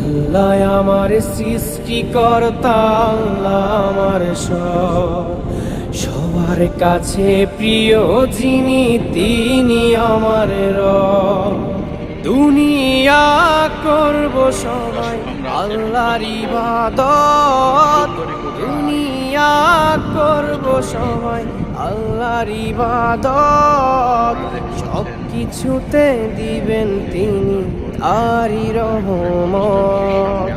আল্লাহ আমার সৃষ্টিকর্তা, আল্লাহ আমার সবার কাছে প্রিয় যিনি, তিনি আমার রব। দুনিয়া করব সবাই আল্লাহর ইবাদত, দুনিয়া করব সবাই আল্লাহর ইবাদত। সব কিছুতে দিবেন তিনি তারই রহমত,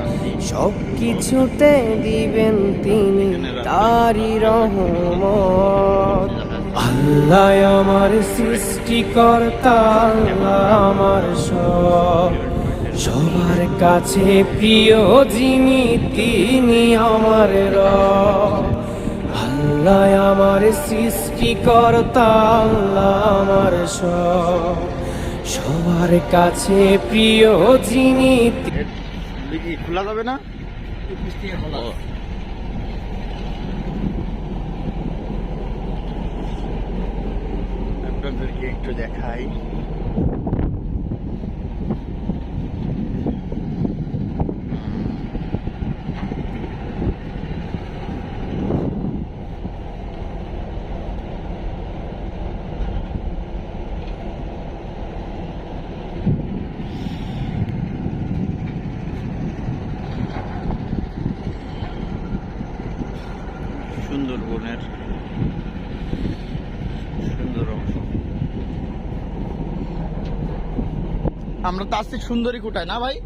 সব কিছুতে দিবেন তিনি তারই রহমত। আল্লাহ আমার সৃষ্টিকর্তা, আল্লাহ আমার সবার কাছে প্রিয় যিনি, তিনি আমার রব। আল্লাহ আমার সৃষ্টিকর্তা, আল্লাহ আমার সবার কাছে প্রিয় যিনি। খোলা যাবে না? আপনাদেরকে একটু দেখাই। সুন্দরবনের সুন্দর অংশ। আমরা তো আসছি সুন্দরী কোটায় না ভাই?